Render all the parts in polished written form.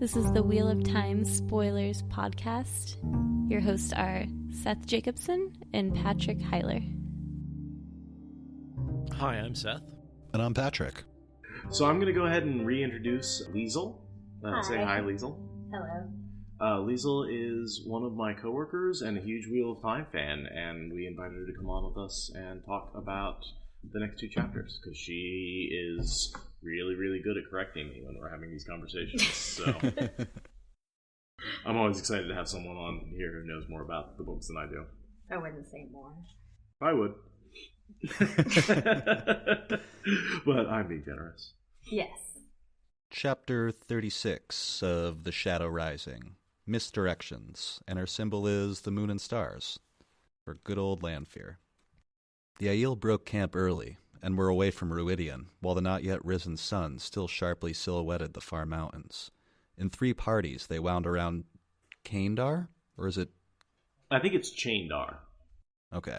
This is the Wheel of Time Spoilers podcast. Your hosts are Seth Jacobson and Patrick Heiler. Hi, I'm Seth. And I'm Patrick. So I'm going to go ahead and reintroduce Liesel. Say hi, Liesel. Hello. Liesel is one of my coworkers and a huge Wheel of Time fan, and we invited her to come on with us and talk about the next two chapters, because she is really, really good at correcting me when we're having these conversations. So I'm always excited to have someone on here who knows more about the books than I do. I wouldn't say more. I would. But I'm being generous. Yes. Chapter 36 of The Shadow Rising. Misdirections. And our symbol is the moon and stars. For good old Lanfear. The Aiel broke camp early, and were away from Ruidian, while the not-yet-risen sun still sharply silhouetted the far mountains. In 3 parties they wound around Chaendar? Or is it... I think it's Chaendar. Okay.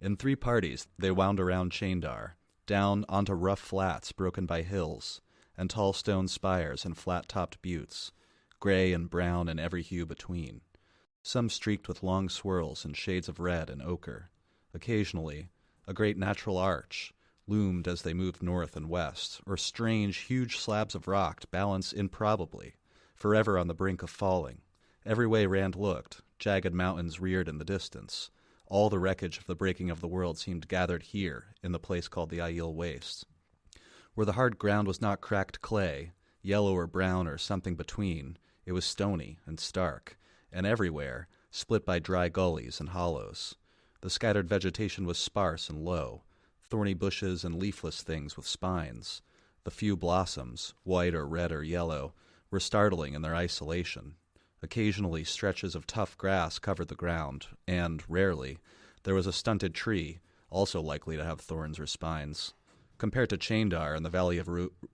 In 3 parties they wound around Chaendar, down onto rough flats broken by hills, and tall stone spires and flat-topped buttes, gray and brown and every hue between, some streaked with long swirls and shades of red and ochre. Occasionally, a great natural arch loomed as they moved north and west, or strange, huge slabs of rock balanced improbably, forever on the brink of falling. Every way Rand looked, jagged mountains reared in the distance. All the wreckage of the breaking of the world seemed gathered here, in the place called the Aiel Waste. Where the hard ground was not cracked clay, yellow or brown or something between, it was stony and stark, and everywhere, split by dry gullies and hollows. The scattered vegetation was sparse and low, thorny bushes and leafless things with spines. The few blossoms, white or red or yellow, were startling in their isolation. Occasionally stretches of tough grass covered the ground, and, rarely, there was a stunted tree, also likely to have thorns or spines. Compared to Chaendar and the valley of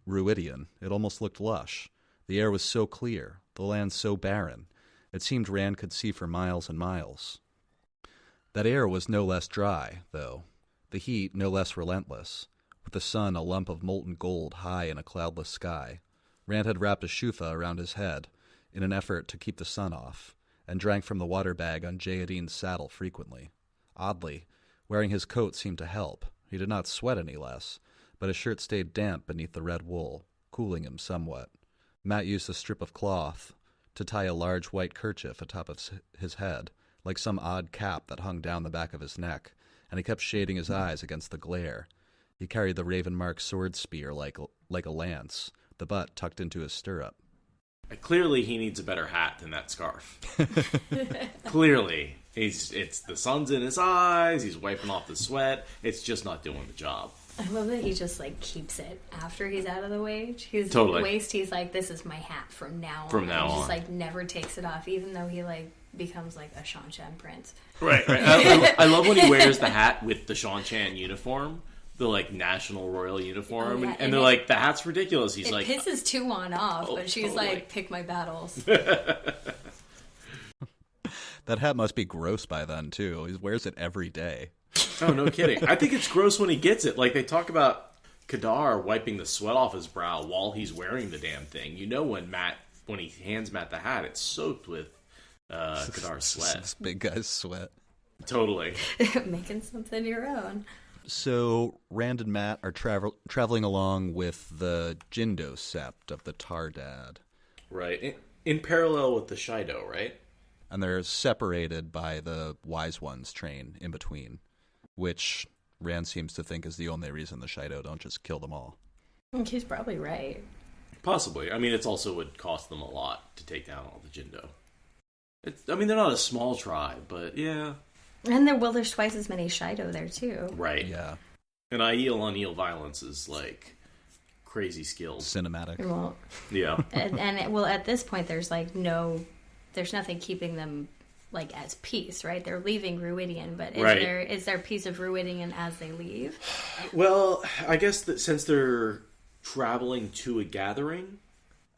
Ruidian, it almost looked lush. The air was so clear, the land so barren, it seemed Rand could see for miles and miles. That air was no less dry, though, the heat no less relentless, with the sun a lump of molten gold high in a cloudless sky. Rand had wrapped a shufa around his head, in an effort to keep the sun off, and drank from the water bag on Jayadin's saddle frequently. Oddly, wearing his coat seemed to help. He did not sweat any less, but his shirt stayed damp beneath the red wool, cooling him somewhat. Matt used a strip of cloth to tie a large white kerchief atop of his head, like some odd cap that hung down the back of his neck, and he kept shading his eyes against the glare. He carried the raven-marked sword spear like a lance, the butt tucked into his stirrup. Clearly, he needs a better hat than that scarf. Clearly. It's the sun's in his eyes, he's wiping off the sweat, it's just not doing the job. I love that he just, keeps it after he's out of the waste. Totally. Waste, he's like, this is my hat from now on. From now on. He just, never takes it off, even though he, becomes, a Seanchan prince. Right. I love when he wears the hat with the Seanchan uniform, the, national royal uniform, and they're like, the hat's ridiculous. He's it pisses Tuan off, but she's totally. Pick my battles. That hat must be gross by then, too. He wears it every day. Oh, no kidding. I think it's gross when he gets it. They talk about Kadar wiping the sweat off his brow while he's wearing the damn thing. You know when he hands Matt the hat, it's soaked with Kadar's sweat. This big guy's sweat. Totally. Making something your own. So Rand and Matt are traveling along with the Jindo Sept of the Tardaad. Right. In parallel with the Shaido, right? And they're separated by the Wise Ones train in between, which Rand seems to think is the only reason the Shaido don't just kill them all. He's probably right. Possibly. I mean, it's also would cost them a lot to take down all the Jindo. They're not a small tribe, but yeah. And there's twice as many Shaido there, too. Right. Yeah. And Aiel on Aiel violence is, crazy skills. Cinematic. Well, yeah. And at this point, there's nothing keeping them as peace, right? They're leaving Ruidian, but is there peace of Ruidian as they leave? Well, I guess that since they're traveling to a gathering,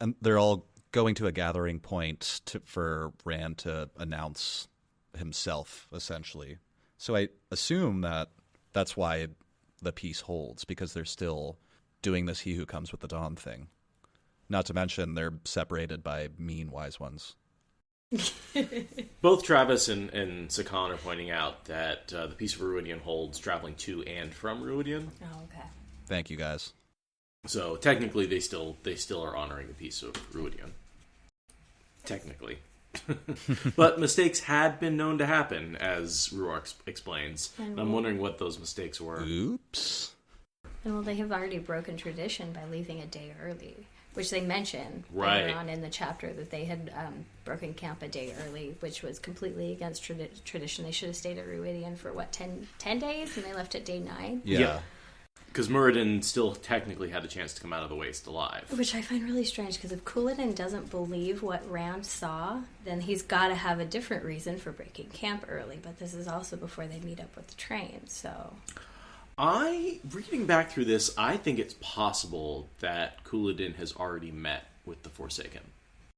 and they're all going to a gathering point for Rand to announce himself, essentially. So I assume that that's why the peace holds, because they're still doing this He Who Comes with the Dawn thing. Not to mention they're separated by mean Wise Ones. Both Travis and Sakan are pointing out that the piece of Ruidian holds traveling to and from Ruidian. Oh, okay. Thank you, guys. So technically, they still are honoring the piece of Ruidian. Technically. But mistakes had been known to happen, as Ruar explains. And I'm wondering what those mistakes were. Oops. And well, they have already broken tradition by leaving a day early, which they mention right later on in the chapter that they had broken camp a day early, which was completely against tradition. They should have stayed at Ruidian for, 10 days? And they left at day 9? Yeah. Because Muradin still technically had the chance to come out of the waste alive. Which I find really strange, because if Couladin doesn't believe what Rand saw, then he's got to have a different reason for breaking camp early. But this is also before they meet up with the train, so... Reading back through this, I think it's possible that Couladin has already met with the Forsaken.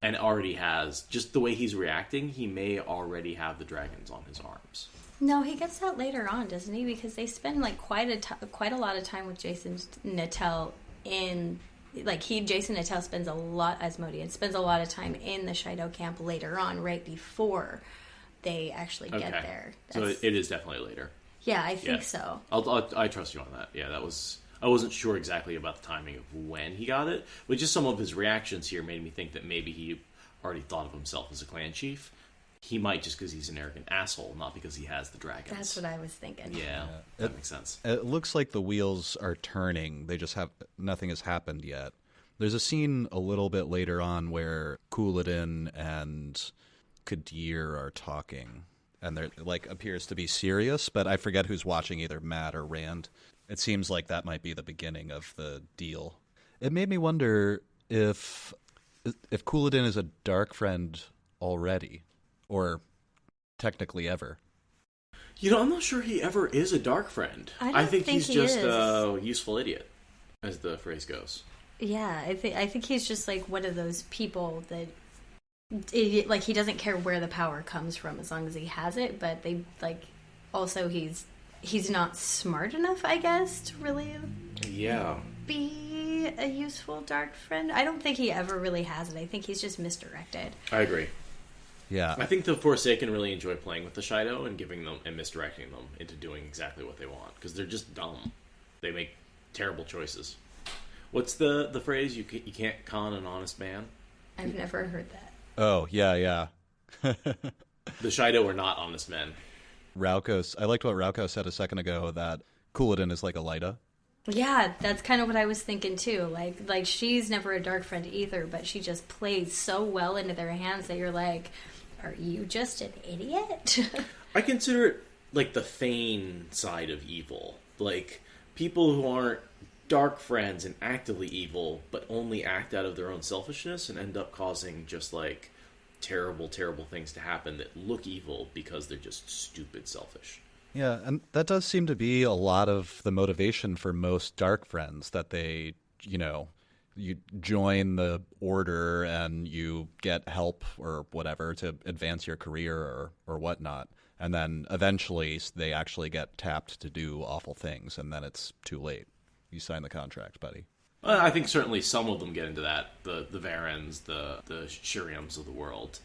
And already has, just the way he's reacting, he may already have the dragons on his arms. No, he gets that later on, doesn't he? Because they spend quite a lot of time with Jason Nattel in Jason Nattel spends a lot of time in the Shaido camp later on, right before they actually get there. So it is definitely later. Yeah, I think so. I trust you on that. Yeah, I wasn't sure exactly about the timing of when he got it, but just some of his reactions here made me think that maybe he already thought of himself as a clan chief. He might just because he's an arrogant asshole, not because he has the dragons. That's what I was thinking. Yeah, that makes sense. It looks like the wheels are turning. They just have nothing has happened yet. There's a scene a little bit later on where Couladin and Kadir are talking, and they're appears to be serious, but I forget who's watching, either Matt or Rand. It seems like that might be the beginning of the deal. It made me wonder if Couladin is a Darkfriend already. Or technically ever. I'm not sure he ever is a Darkfriend. I think he's just a useful idiot, as the phrase goes. Yeah, I think he's just one of those people that he doesn't care where the power comes from as long as he has it, but they also he's not smart enough, I guess, to really be a useful Darkfriend. I don't think he ever really has it. I think he's just misdirected. I agree. Yeah, I think the Forsaken really enjoy playing with the Shaido and giving them and misdirecting them into doing exactly what they want, because they're just dumb. They make terrible choices. What's the phrase? You can't con an honest man. I've never heard that. Oh yeah. The Shaido are not honest men. Raukos. I liked what Raukos said a second ago, that Couladin is like Elida. Yeah, that's kind of what I was thinking too. Like she's never a Darkfriend either, but she just plays so well into their hands that you're like, are you just an idiot? I consider it like the Thane side of evil. Like, people who aren't Darkfriends and actively evil, but only act out of their own selfishness and end up causing just terrible, terrible things to happen that look evil because they're just stupid selfish. Yeah, and that does seem to be a lot of the motivation for most Darkfriends, that they, you join the order and you get help or whatever to advance your career or whatnot. And then eventually they actually get tapped to do awful things, and then it's too late. You sign the contract, buddy. I think certainly some of them get into that, the Varens, the Shuriams of the world.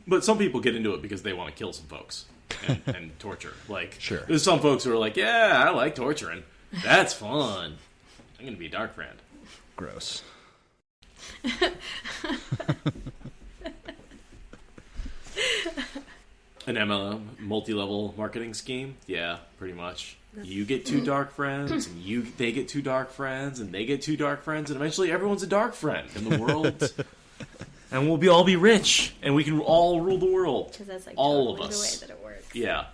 But some people get into it because they want to kill some folks and torture. Sure. There's some folks who are like, yeah, I like torturing. That's fun. I'm going to be a Darkfriend. Gross. An MLM, multi-level marketing scheme? Yeah, pretty much. You get 2 Darkfriends, and they get 2 Darkfriends, and they get 2 Darkfriends, and eventually everyone's a Darkfriend in the world. And we'll all be rich, and we can all rule the world. Because that's all totally of us. the way that it works. Yeah.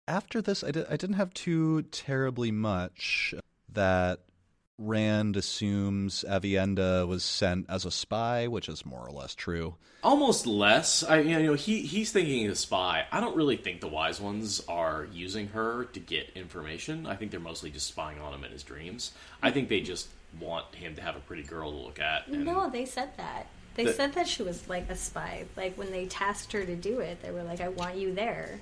After this, I didn't have too terribly much. That Rand assumes Aviendha was sent as a spy, which is more or less true. Almost less. He's thinking he's a spy. I don't really think the Wise Ones are using her to get information. I think they're mostly just spying on him in his dreams. I think they just want him to have a pretty girl to look at. No, they said that. They said that she was like a spy. Like, when they tasked her to do it, they were like, I want you there.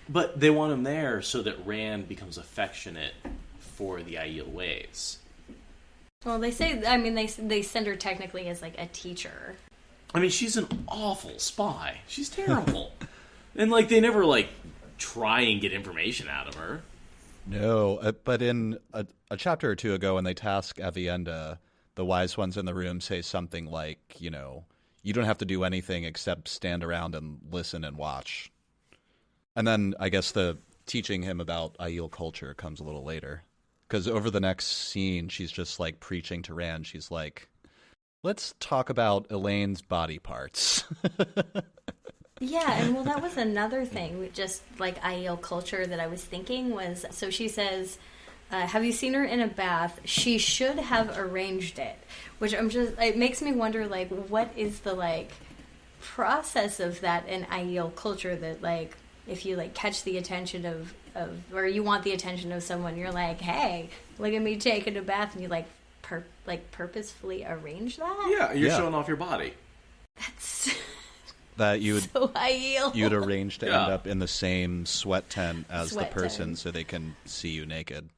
But they want him there so that Rand becomes affectionate for the Aiel ways. Well, they say, I mean, they send her technically as, like, a teacher. I mean, she's an awful spy. She's terrible. And, like, they never, like, try and get information out of her. No, but in a chapter or two ago when they task Aviendha, the wise ones in the room say something like, you know, you don't have to do anything except stand around and listen and watch. And then I guess the teaching him about Aiel culture comes a little later. Because over the next scene, she's just, like, preaching to Rand. She's like, let's talk about Elayne's body parts. Yeah, and well, that was another thing, just like Aiel culture that I was thinking was, so she says, have you seen her in a bath? She should have arranged it, which it makes me wonder, like, what is the, like, process of that in Aiel culture that, like, if you, like, catch the attention of or you want the attention of someone, you're like, hey, look at me taking a bath, and you, like, purposefully arrange that? Yeah, you're showing off your body. That's... That you'd arrange to end up in the same sweat tent as the person so they can see you naked.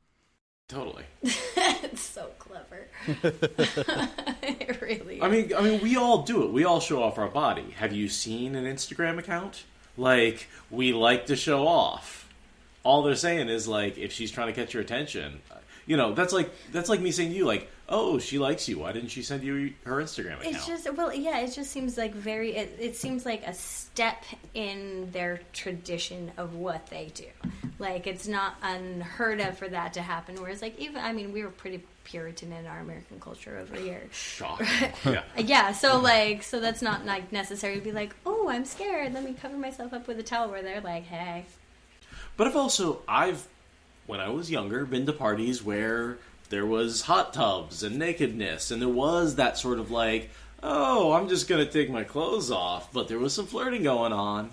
Totally. It's so clever. It really is. I mean, we all do it. We all show off our body. Have you seen an Instagram account? Like, we like to show off. All they're saying is, like, if she's trying to catch your attention, you know, that's like me saying to you, like, oh, she likes you. Why didn't she send you her Instagram account? It's just, well, yeah, it just seems like it seems like a step in their tradition of what they do. Like, it's not unheard of for that to happen. Whereas, like, even, I mean, we were pretty Puritan in our American culture over here. Shocking. Yeah, so that's not, like, necessary to be like, oh, I'm scared, let me cover myself up with a towel, where they're like, hey. But I've, when I was younger, been to parties where there was hot tubs and nakedness, and there was that sort of like, oh, I'm just going to take my clothes off, but there was some flirting going on,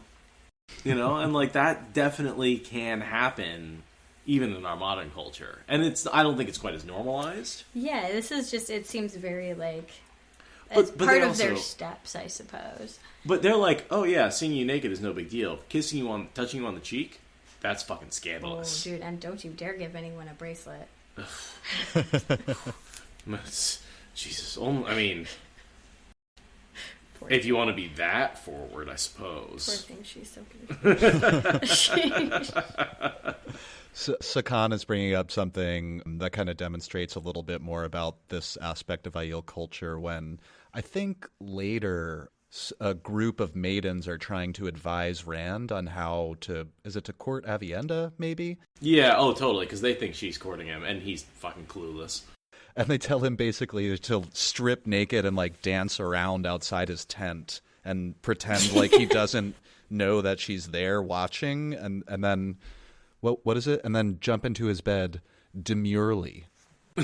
you know, and like that definitely can happen even in our modern culture. And I don't think it's quite as normalized. Yeah, this is just, it seems very like, it's part of their steps, I suppose. But they're like, oh yeah, seeing you naked is no big deal. Kissing you touching you on the cheek, that's fucking scandalous. Oh, dude, and don't you dare give anyone a bracelet. Jesus, I mean, if you want to be that forward, I suppose. Poor thing, she's so confused. Sakan is bringing up something that kind of demonstrates a little bit more about this aspect of Aiel culture when I think later a group of maidens are trying to advise Rand on how to, is it to court Aviendha, maybe? Yeah, oh, totally, because they think she's courting him, and he's fucking clueless. And they tell him basically to strip naked and, like, dance around outside his tent and pretend like he doesn't know that she's there watching, and then, what is it? And then jump into his bed demurely. I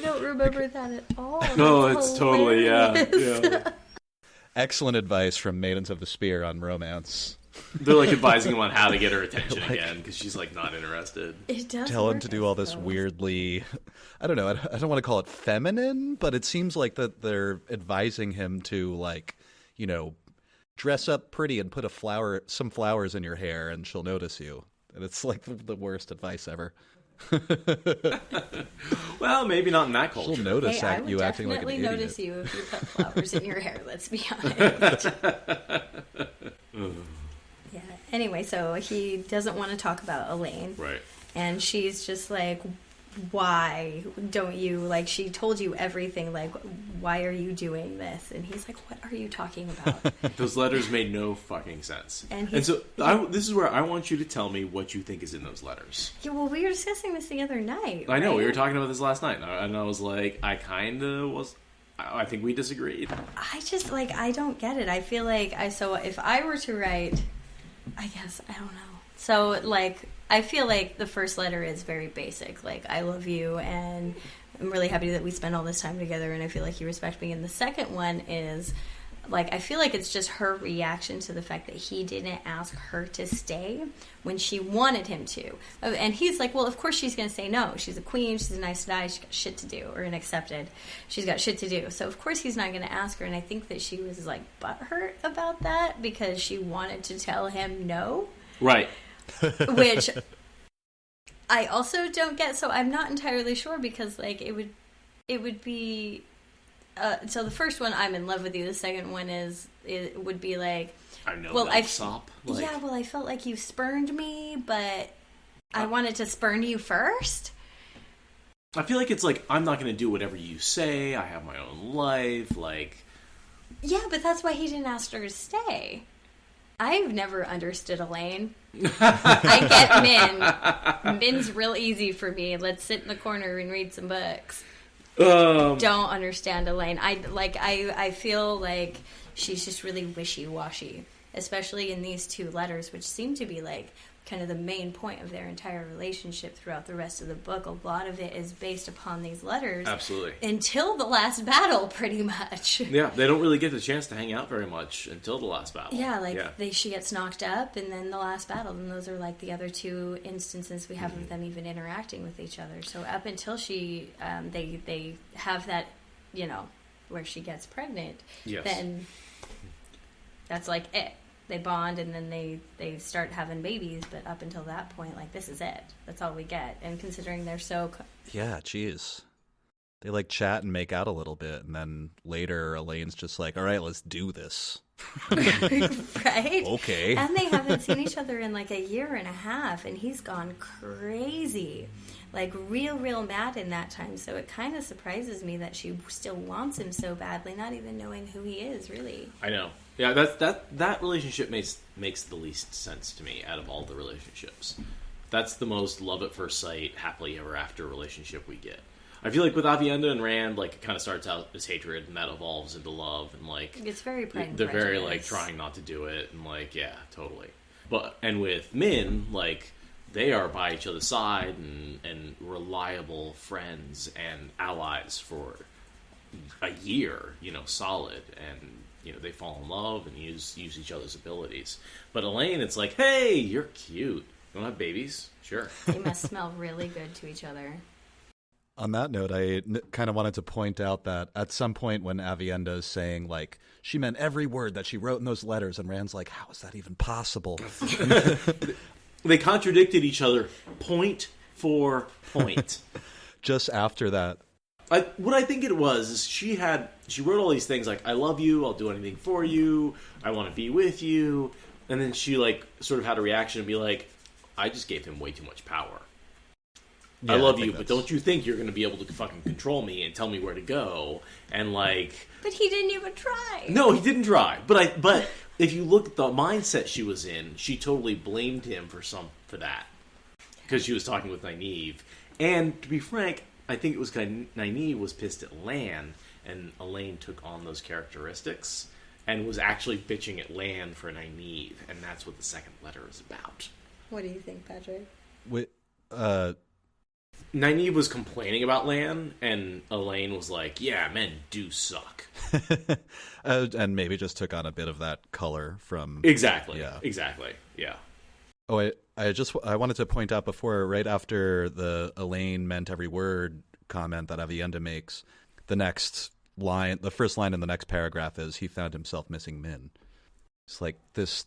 don't remember that at all. No, it's totally, yeah. Excellent advice from Maidens of the Spear on romance. They're like advising him on how to get her attention again because she's like not interested. It does tell him to do all this weirdly, I don't know, I don't want to call it feminine, but it seems like that they're advising him to, like, you know, dress up pretty and put some flowers in your hair and she'll notice you. And it's like the worst advice ever. Well, maybe not in that culture. She'll notice you acting like an idiot. I would definitely notice you if you put flowers in your hair, let's be honest. Yeah. Anyway, so he doesn't want to talk about Elayne. Right. And she's just like, why don't you, like, she told you everything, like, why are you doing this? And he's like, what are you talking about? Those letters made no fucking sense. And so this is where I want you to tell me what you think is in those letters. Yeah, well, we were discussing this the other night. I know, we were talking about this last night, and I was like, I think we disagreed. I just, like, I don't get it. I feel like, so if I were to write, I guess, I don't know. So, like, I feel like the first letter is very basic. Like, I love you, and I'm really happy that we spend all this time together, and I feel like you respect me. And the second one is, like, I feel like it's just her reaction to the fact that he didn't ask her to stay when she wanted him to. And he's like, well, of course she's going to say no. She's a queen. She's a nice guy. She's got shit to do, or an accepted. She's got shit to do. So, of course, he's not going to ask her. And I think that she was, like, butthurt about that because she wanted to tell him no. Right. Which I also don't get, so I'm not entirely sure because, like, it would be, so the first one, I'm in love with you. The second one it would be like, I know, well, I felt like you spurned me, but I wanted to spurn you first. I feel like it's like, I'm not going to do whatever you say. I have my own life. Like, yeah, but that's why he didn't ask her to stay. I've never understood Elayne. I get Min. Min's real easy for me. Let's sit in the corner and read some books. Don't understand Elayne. I feel like she's just really wishy-washy, especially in these two letters, which seem to be like kind of the main point of their entire relationship throughout the rest of the book. A lot of it is based upon these letters. Absolutely. Until the last battle, pretty much. Yeah, they don't really get the chance to hang out very much until the last battle. Yeah, she gets knocked up, and then the last battle, and those are like the other two instances we have of them even interacting with each other. So up until they have that, where she gets pregnant, yes. Then that's like it. They bond, and then they start having babies, but up until that point, like, this is it. That's all we get. And considering they're so... Yeah, jeez. They, like, chat and make out a little bit, and then later Elaine's just like, all right, let's do this. Right? Okay. And they haven't seen each other in, like, a year and a half, and he's gone crazy. Like, real mad in that time. So it kind of surprises me that she still wants him so badly, not even knowing who he is, really. I know. Yeah, that relationship makes the least sense to me out of all the relationships. That's the most love at first sight, happily ever after relationship we get. I feel like with Aviendha and Rand, like, it kind of starts out as hatred, and that evolves into love, and, like... It's very Pride and they're Prejudice. very, like, trying not to do it, and, like, yeah, totally. And with Min, like, they are by each other's side, and reliable friends and allies for a year, solid, and... they fall in love and use each other's abilities. But Elayne, it's like, hey, you're cute. You want to have babies? Sure. They must smell really good to each other. On that note, I kind of wanted to point out that at some point when Aviendha is saying, like, she meant every word that she wrote in those letters, and Rand's like, how is that even possible? They contradicted each other point for point. Just after that. What I think it was is she wrote all these things like, I love you, I'll do anything for you, I want to be with you, and then she, like, sort of had a reaction and be like, I just gave him way too much power. Yeah, I love you, but don't you think you're going to be able to fucking control me and tell me where to go, and, like... But he didn't even try. No, he didn't try. But if you look at the mindset she was in, she totally blamed him for that. Because she was talking with Nynaeve. And, to be frank... I think it was Nynaeve was pissed at Lan, and Elayne took on those characteristics, and was actually bitching at Lan for Nynaeve, and that's what the second letter is about. What do you think, Patrick? Nynaeve was complaining about Lan, and Elayne was like, yeah, men do suck. And maybe just took on a bit of that color from... Exactly, yeah. Exactly, yeah. Oh, I wanted to point out before, right after the Elayne meant every word comment that Aviendha makes, the first line in the next paragraph is, he found himself missing Min. It's like this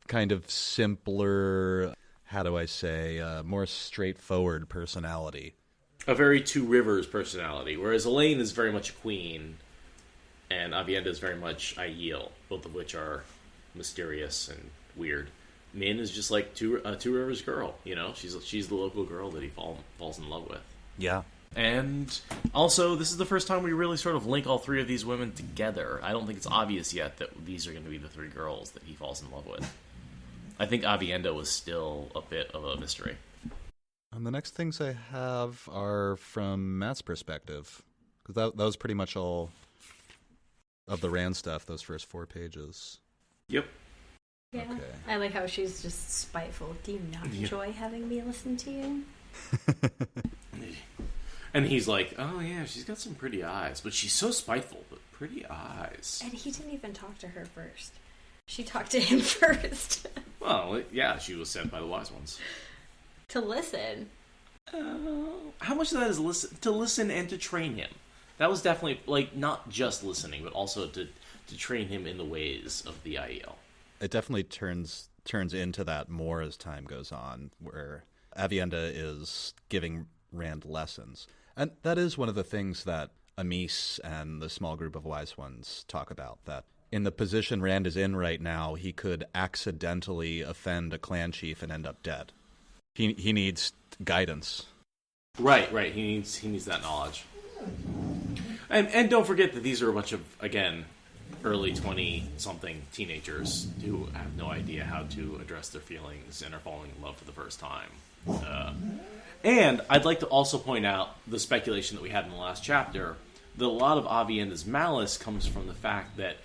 kind of simpler, how do I say, more straightforward personality. A very Two Rivers personality, whereas Elayne is very much a queen, and Aviendha is very much Aiel, both of which are mysterious and weird. Min is just like Two Rivers girl, she's the local girl that he falls in love with. Yeah. And also, this is the first time we really sort of link all three of these women together. I don't think it's obvious yet that these are going to be the three girls that he falls in love with. I think Aviendha was still a bit of a mystery. And the next things I have are from Matt's perspective, because that was pretty much all of the Rand stuff, those first 4 pages. Yep. Yeah. Okay. I like how she's just spiteful. Do you not enjoy having me listen to you? And he's like, oh yeah, she's got some pretty eyes, but she's so spiteful, but pretty eyes. And he didn't even talk to her first. She talked to him first. Well, yeah, she was sent by the Wise Ones. To listen. How much of that is to listen and to train him? That was definitely, like, not just listening, but also to train him in the ways of the Aiel. It definitely turns into that more as time goes on, where Aviendha is giving Rand lessons. And that is one of the things that Amis and the small group of Wise Ones talk about, that in the position Rand is in right now, he could accidentally offend a clan chief and end up dead. He needs guidance. Right. He needs that knowledge. And don't forget that these are a bunch of, again, early 20-something teenagers who have no idea how to address their feelings and are falling in love for the first time. And I'd like to also point out the speculation that we had in the last chapter, that a lot of Aviendha's malice comes from the fact that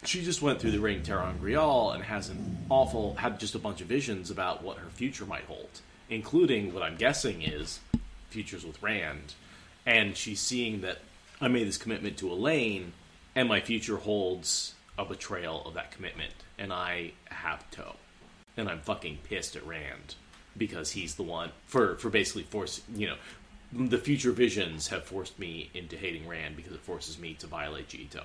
she just went through the Ring Terran Grial and had just a bunch of visions about what her future might hold, including what I'm guessing is futures with Rand. And she's seeing that I made this commitment to Elayne, and my future holds a betrayal of that commitment, and I have to. And I'm fucking pissed at Rand, because he's the one, for basically forcing, the future visions have forced me into hating Rand because it forces me to violate Jindo,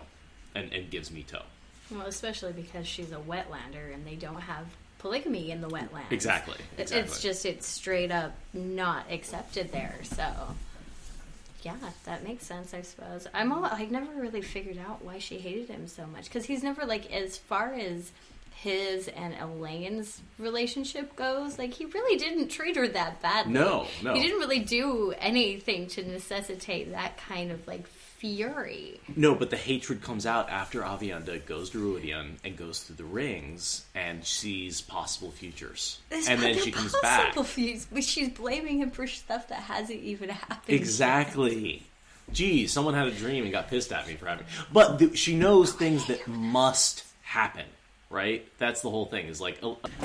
and gives me toe. Well, especially because she's a Wetlander, and they don't have polygamy in the Wetlands. Exactly. It's straight up not accepted there, so... Yeah, that makes sense, I suppose. I never really figured out why she hated him so much. Because he's never, as far as his and Elayne's relationship goes, he really didn't treat her that badly. No. He didn't really do anything to necessitate that kind of, fury. No, but the hatred comes out after Aviendha goes to Ruidian and goes through the rings and sees possible futures. And then she comes back. But she's blaming him for stuff that hasn't even happened. Exactly. Geez, someone had a dream and got pissed at me for having... But she knows things that must happen, right? That's the whole thing, is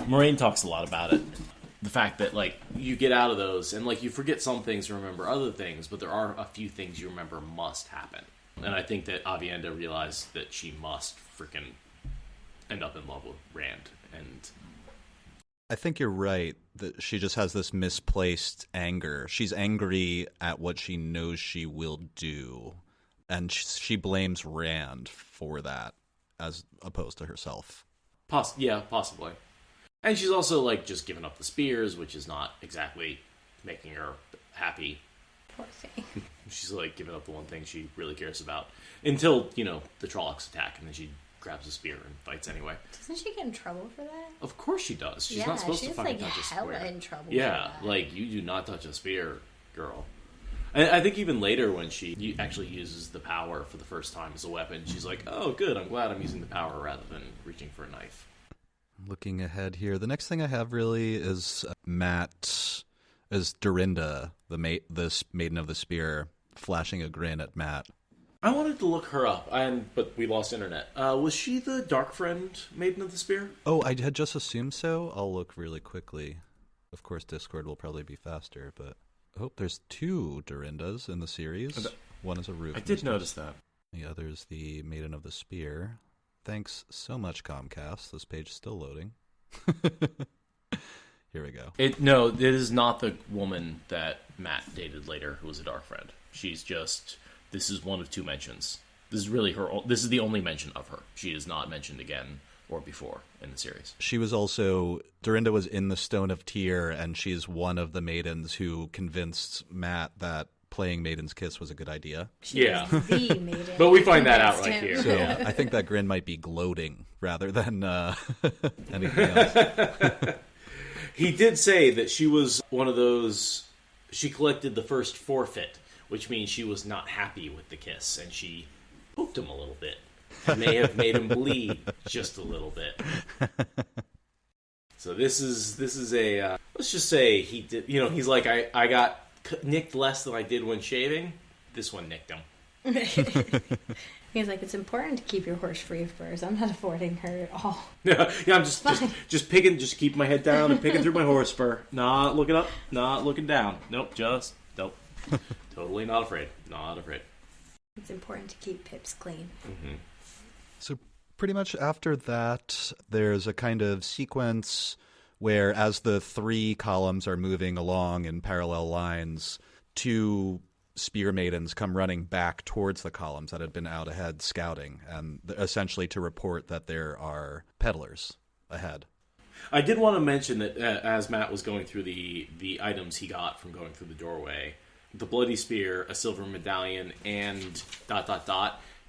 Moraine talks a lot about it. The fact that, you get out of those, and, you forget some things and remember other things, but there are a few things you remember must happen. And I think that Aviendha realized that she must freaking end up in love with Rand. And I think you're right, that she just has this misplaced anger. She's angry at what she knows she will do, and she blames Rand for that, as opposed to herself. Possibly. And she's also, just giving up the spears, which is not exactly making her happy. Poor thing. She's, giving up the one thing she really cares about. Until, the Trollocs attack, and then she grabs a spear and fights anyway. Doesn't she get in trouble for that? Of course she does. She's not supposed to fucking touch a spear. Hella in trouble for that. You do not touch a spear, girl. And I think even later when she actually uses the power for the first time as a weapon, she's like, oh, good, I'm glad I'm using the power rather than reaching for a knife. Looking ahead here, the next thing I have really is Dorinda, this Maiden of the Spear, flashing a grin at Matt. I wanted to look her up, but we lost internet. Was she the Darkfriend Maiden of the Spear? Oh, I had just assumed so. I'll look really quickly. Of course, Discord will probably be faster, but there's 2 Dorindas in the series. One is a roof. I did notice that. The other is the Maiden of the Spear. Thanks so much, Comcast. This page is still loading. Here we go. It is not the woman that Matt dated later who was a Darkfriend. She's just... This is one of 2 mentions. This is really her... This is the only mention of her. She is not mentioned again or before in the series. She was also... Dorinda was in the Stone of Tyr, and she's one of the maidens who convinced Matt that playing Maiden's Kiss was a good idea. She was the maiden. But we find that out right here. So I think that grin might be gloating rather than anything else. He did say that she was one of those... She collected the first forfeit, which means she was not happy with the kiss, and she pooped him a little bit. It may have made him bleed just a little bit. So this is a... let's just say he did... he's like, I got nicked less than I did when shaving. This one nicked him. He's like, it's important to keep your horse free of furs. I'm not affording her at all. Yeah, I'm just picking, just keep my head down and picking through my horse fur. Not looking up, not looking down. Nope. Totally not afraid. Not afraid. It's important to keep pips clean. Mm-hmm. So pretty much after that, there's a kind of sequence where as the 3 columns are moving along in parallel lines, 2 spear maidens come running back towards the columns that had been out ahead scouting, and essentially to report that there are peddlers ahead. I did want to mention that as Matt was going through the items he got from going through the doorway, the bloody spear, a silver medallion, and ...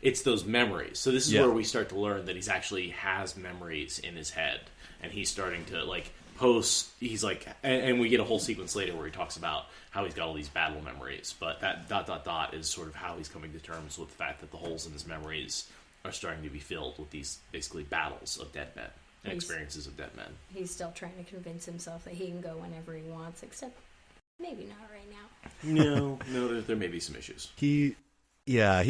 It's those memories. So this is where we start to learn that he's actually has memories in his head, and he's starting to like post. He's like, and we get a whole sequence later where he talks about how he's got all these battle memories. But that ... is sort of how he's coming to terms with the fact that the holes in his memories are starting to be filled with these basically battles of dead men and experiences of dead men. He's still trying to convince himself that he can go whenever he wants, except maybe not right now. No, there may be some issues. He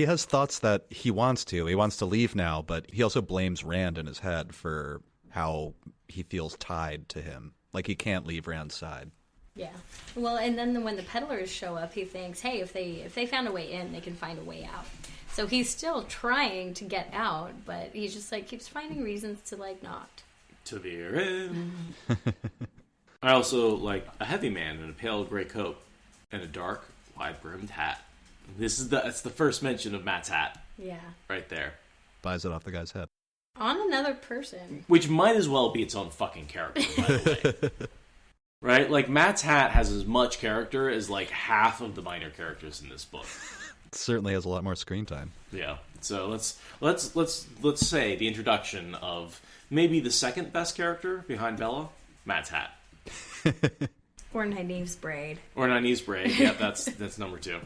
has thoughts that he wants to. He wants to leave now, but he also blames Rand in his head for how he feels tied to him. Like he can't leave Rand's side. Yeah. Well, and then when the peddlers show up, he thinks, hey, if they found a way in, they can find a way out. So he's still trying to get out, but he just like keeps finding reasons to like not. To veer in. I also like a heavy man in a pale gray coat and a dark, wide-brimmed hat. That's the first mention of Matt's hat. Yeah. Right there. Buys it off the guy's head. On another person. Which might as well be its own fucking character, by the way. Right? Like, Matt's hat has as much character as, like, half of the minor characters in this book. It certainly has a lot more screen time. Yeah. So let's say the introduction of maybe the second best character behind Bella, Matt's hat. Or Nynaeve's braid. Yeah, that's number 2.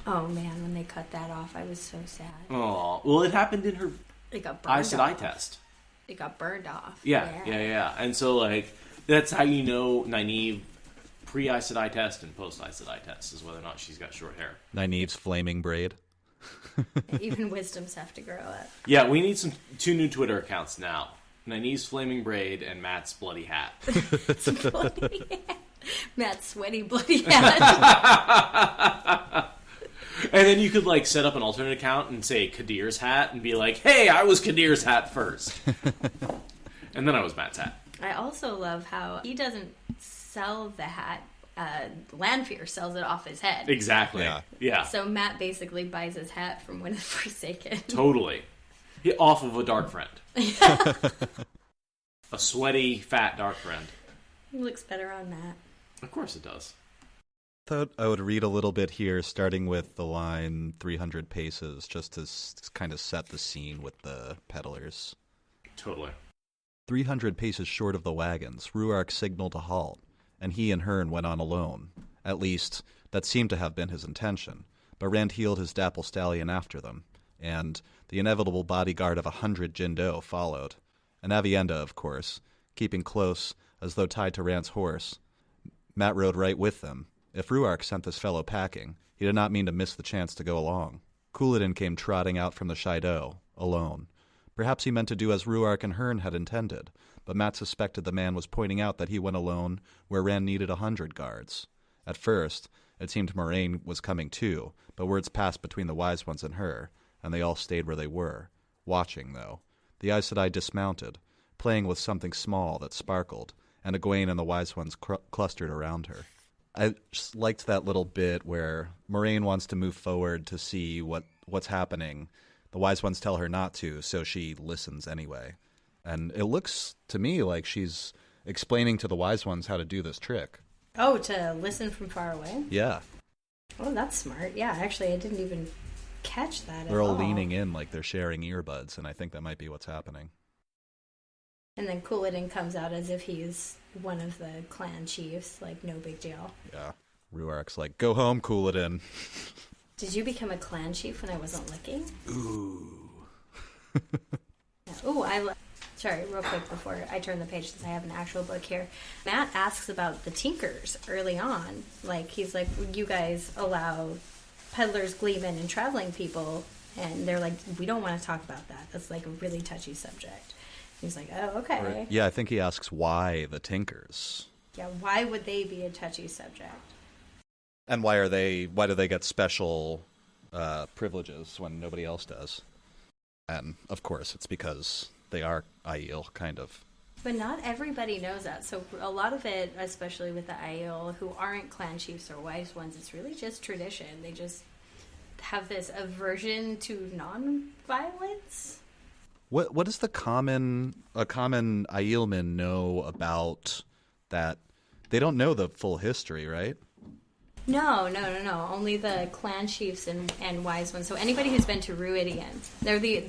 Oh man, when they cut that off, I was so sad. Oh, well, it happened in her Aes Sedai test. It got burned off. Yeah. And so, like, that's how you know Nynaeve pre-Aes Sedai test and post-Aes Sedai test is whether or not she's got short hair. Nynaeve's flaming braid. Even wisdoms have to grow up. Yeah, we need 2 new Twitter accounts now. Nynaeve's flaming braid and Matt's bloody hat. Bloody hat. Matt's sweaty bloody hat. And then you could like set up an alternate account and say Kadir's hat and be like, hey, I was Kadir's hat first. And then I was Matt's hat. I also love how he doesn't sell the hat. Lanfear sells it off his head. Exactly. Yeah. So Matt basically buys his hat from one of the Forsaken. Totally. Off of a Darkfriend. A sweaty, fat Darkfriend. He looks better on Matt. Of course it does. Thought I would read a little bit here, starting with the line 300 paces, just to kind of set the scene with the peddlers. Totally. 300 paces short of the wagons, Ruark signaled a halt, and he and Hearn went on alone. At least, that seemed to have been his intention, but Rand heeled his dapple stallion after them, and the inevitable bodyguard of 100 Jindo followed. And Aviendha, of course, keeping close, as though tied to Rand's horse. Matt rode right with them. If Ruark sent this fellow packing, he did not mean to miss the chance to go along. Couladin came trotting out from the Shaido, alone. Perhaps he meant to do as Ruark and Hearn had intended, but Matt suspected the man was pointing out that he went alone where Rand needed 100 guards. At first, it seemed Moraine was coming too, but words passed between the Wise Ones and her, and they all stayed where they were. Watching, though. The Aes Sedai dismounted, playing with something small that sparkled, and Egwene and the Wise Ones clustered around her. I just liked that little bit where Moraine wants to move forward to see what's happening. The Wise Ones tell her not to, so she listens anyway. And it looks to me like she's explaining to the Wise Ones how to do this trick. Oh, to listen from far away? Yeah. Oh, that's smart. Yeah, actually, I didn't even catch that at all. They're all leaning in like they're sharing earbuds, and I think that might be what's happening. And then Couladin comes out as if he's one of the clan chiefs, like no big deal. Yeah. Ruark's like, go home, Couladin. Did you become a clan chief when I wasn't looking? Ooh. Ooh, sorry, real quick before I turn the page, since I have an actual book here. Matt asks about the Tinkers early on. Like, he's like, you guys allow peddlers, gleemen, and traveling people, and they're like, we don't want to talk about that. That's like a really touchy subject. He's like, oh, okay. Right. Yeah, I think he asks why the Tinkers. Yeah, why would they be a touchy subject? And why do they get special privileges when nobody else does? And, of course, it's because they are Aiel, kind of. But not everybody knows that. So a lot of it, especially with the Aiel, who aren't clan chiefs or wise ones, it's really just tradition. They just have this aversion to non-violence. What does a common Aielman know about that? They don't know the full history, right? No. Only the clan chiefs and wise ones. So anybody who's been to Ruidian,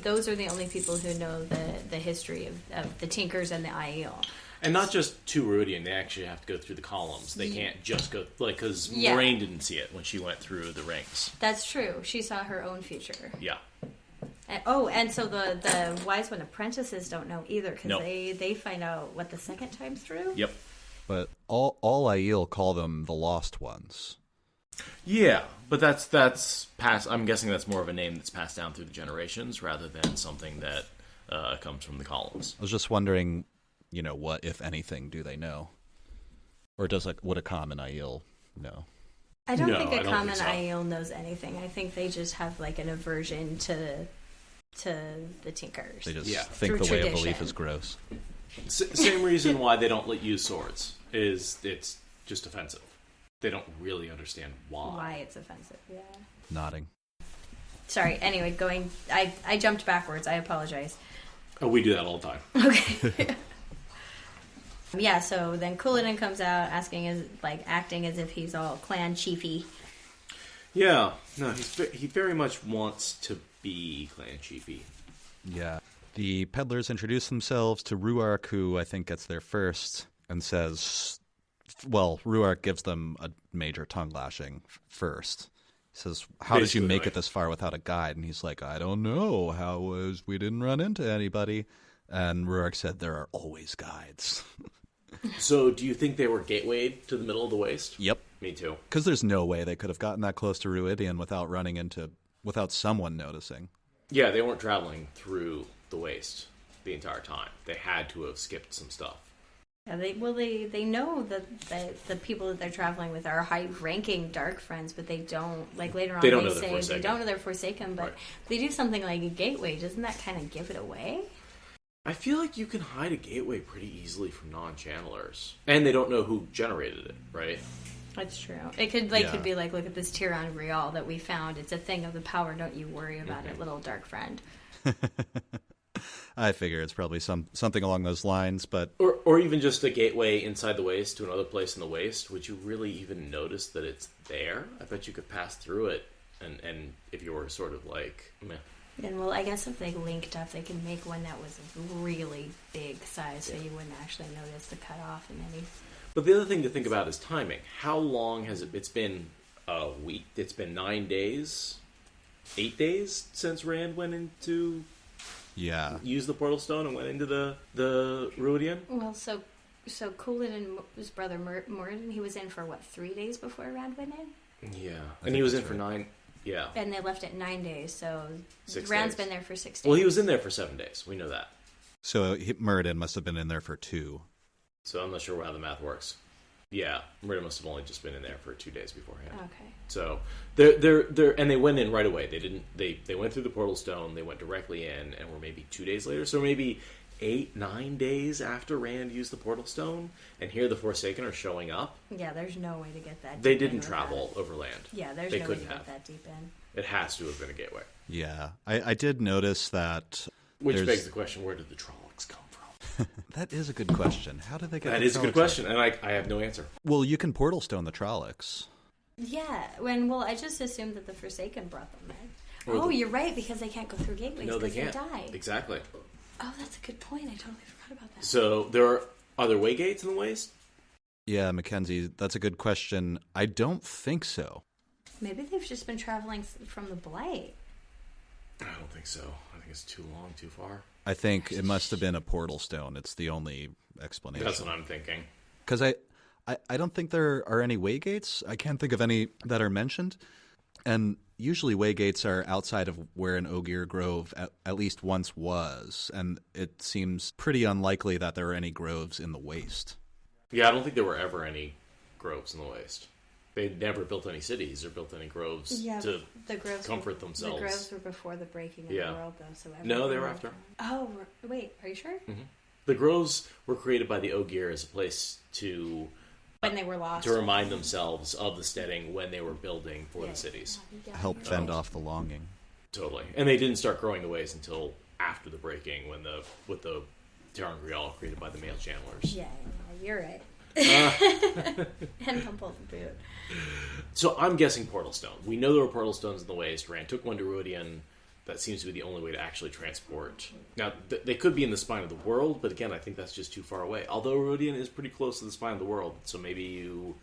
those are the only people who know the history of the Tinkers and the Aiel. And not just to Ruidian, they actually have to go through the columns. They can't just go, because Moraine didn't see it when she went through the rings. That's true. She saw her own future. Yeah. And so the Wise One apprentices don't know either, because Nope. they find out, what, the second time through? Yep. But all Aiel call them the Lost Ones. Yeah, but that's passed. I'm guessing that's more of a name that's passed down through the generations rather than something that comes from the columns. I was just wondering, what, if anything, do they know? Or would a common Aiel know? I don't No, think I a don't common think so. Aiel knows anything. I think they just have like an aversion to the Tinkers. They just Yeah. think Through the way of tradition. belief is gross. Same reason why they don't let use swords is it's just offensive. They don't really understand Why it's offensive, yeah. Nodding. Sorry, anyway, I jumped backwards. I apologize. Oh, we do that all the time. Okay. Yeah, so then Couladin comes out acting as if he's all clan chiefy. Yeah, no, he very much wants to be clan chiefy. Yeah. The peddlers introduce themselves to Ruark, who I think gets there first, and says, well, Ruark gives them a major tongue lashing first. He says, how did you make it this far without a guide? And he's like, I don't know. We didn't run into anybody. And Ruark said, there are always guides. So, do you think they were gatewayed to the middle of the waste? Yep. Me too. Because there's no way they could have gotten that close to Ruidian without someone noticing. Yeah, they weren't traveling through the waste the entire time. They had to have skipped some stuff. Yeah, they know that the people that they're traveling with are high-ranking Darkfriends, but they don't, like later on They don't know say they're Forsaken. they don't know they're Forsaken, but Right. they do something like a gateway. Doesn't that kind of give it away? I feel like you can hide a gateway pretty easily from non-channelers. And they don't know who generated it, right? That's true. It could be like, look at this Tiran Real that we found. It's a thing of the power. Don't you worry about it, little dark friend. I figure it's probably something along those lines, but... Or even just a gateway inside the waste to another place in the waste. Would you really even notice that it's there? I bet you could pass through it, and if you were sort of like, meh. And well, I guess if they linked up, they can make one that was really big size, so you wouldn't actually notice the cutoff in any. But the other thing to think about is timing. How long has it? It's been a week. It's been 9 days, 8 days since Rand went into used the portal stone and went into the Ruidian. Well, so Culan and his brother Moradin, he was in for what, 3 days before Rand went in? Yeah, and he was in for 9. Yeah, and they left it 9 days. So 6 Rand's days. been there for 6 days. Well, he was in there for 7 days. We know that. So Muradin must have been in there for 2. So I'm not sure how the math works. Yeah, Muradin must have only just been in there for 2 days beforehand. Okay. So they're and they went in right away. They didn't. They went through the portal stone. They went directly in, and were maybe 2 days later. So maybe 8-9 days after Rand used the portal stone, and here the Forsaken are showing up. Yeah, there's no way to get that. They deep in didn't with travel that. overland. Yeah, there's They no way to couldn't get have. that deep in. It has to have been a gateway. Yeah, I did notice that. Which begs the question: where did the Trollocs come from? That is a good question. How did they get? That is a good question, and I have no answer. Well, you can portal stone the Trollocs. Yeah, I just assumed that the Forsaken brought them there. You're right, because they can't go through gateways. No, they because can't. die. Exactly. Oh, that's a good point. I totally forgot about that. So are there way gates in the waste? Yeah, Mackenzie, that's a good question. I don't think so. Maybe they've just been traveling from the Blight. I don't think so. I think it's too long, too far. I think it must have been a portal stone. It's the only explanation. That's what I'm thinking. Because I don't think there are any way gates. I can't think of any that are mentioned. And usually way gates are outside of where an Ogier Grove at least once was. And it seems pretty unlikely that there are any groves in the waste. Yeah, I don't think there were ever any groves in the waste. They never built any cities or built any groves to comfort themselves. The groves were before the breaking of the world, though. So no, they were after. Oh, wait, are you sure? Mm-hmm. The groves were created by the Ogier as a place to... when they were lost. To remind themselves of the steading when they were building for the cities. Help fend off the longing. Totally. And they didn't start growing the ways until after the breaking with the Terran created by the male channelers. Yeah, you're right. And Pumple the Boot. So I'm guessing Portal Stone. We know there were Portal Stones in the Waste. Rand took one to Rodian. That seems to be the only way to actually transport. Now, they could be in the spine of the world, but again, I think that's just too far away. Although Rodian is pretty close to the spine of the world, so maybe you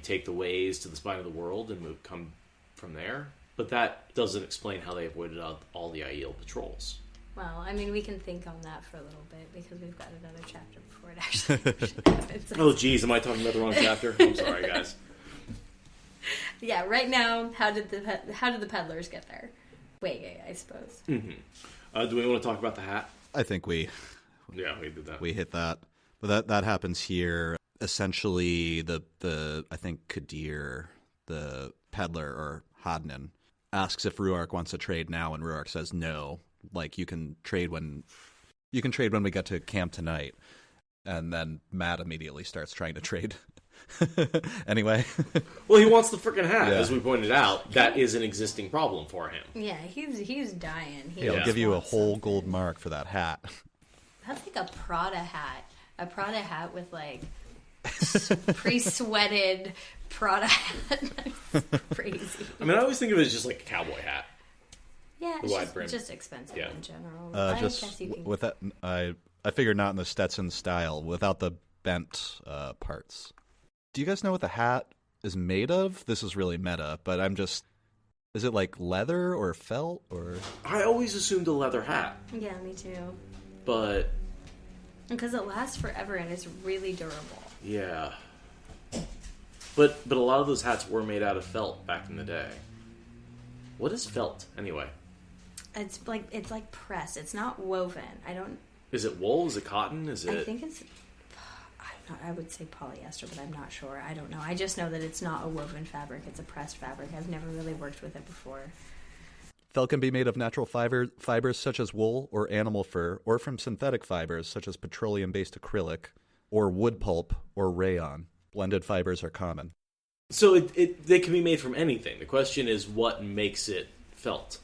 take the ways to the spine of the world and come from there. But that doesn't explain how they avoided all the Aiel patrols. Well, I mean, we can think on that for a little bit because we've got another chapter before it actually happens. Oh, geez, am I talking about the wrong chapter? I'm sorry, guys. Yeah, right now, how did the peddlers get there? Way, I suppose. Mm-hmm. Do we want to talk about the hat? I think we did that. We hit that. But that happens here. Essentially, the I think Kadir, the peddler, or Hadnan, asks if Ruark wants to trade now, and Ruark says no. Like, you can trade when we get to camp tonight. And then Matt immediately starts trying to trade. Anyway. Well, he wants the freaking hat, yeah. As we pointed out. That is an existing problem for him. Yeah, he's dying. I'll give you a whole gold mark for that hat. That's like a Prada hat. A Prada hat with, like, pre-sweated Prada hat. That's crazy. I mean, I always think of it as just like a cowboy hat. Yeah, the it's just expensive in general. I guess you can... with that, I figured not in the Stetson style, without the bent parts. Do you guys know what the hat is made of? This is really meta, but is it like leather or felt or? I always assumed a leather hat. Yeah, me too. But because it lasts forever and it's really durable. Yeah. But a lot of those hats were made out of felt back in the day. What is felt anyway? It's like pressed. It's not woven. Is it wool? Is it cotton? I think it's. I would say polyester, but I'm not sure. I don't know. I just know that it's not a woven fabric. It's a pressed fabric. I've never really worked with it before. Felt can be made of natural fibers such as wool or animal fur, or from synthetic fibers such as petroleum-based acrylic, or wood pulp, or rayon. Blended fibers are common. So they can be made from anything. The question is what makes it felt.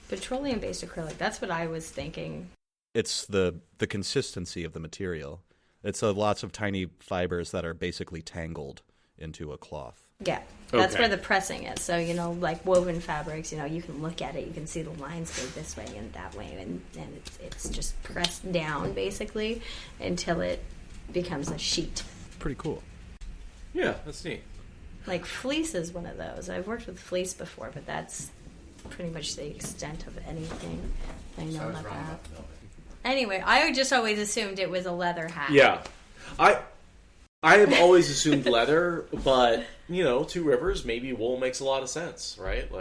Petroleum-based acrylic. That's what I was thinking. It's the consistency of the material. It's lots of tiny fibers that are basically tangled into a cloth. Yeah, that's where the pressing is. So, like woven fabrics, you can look at it, you can see the lines go this way and that way, and it's just pressed down, basically, until it becomes a sheet. Pretty cool. Yeah, that's neat. Like fleece is one of those. I've worked with fleece before, but that's pretty much the extent of anything I know about that. Anyway, I just always assumed it was a leather hat. Yeah. I have always assumed leather, but, Two Rivers, maybe wool makes a lot of sense, right?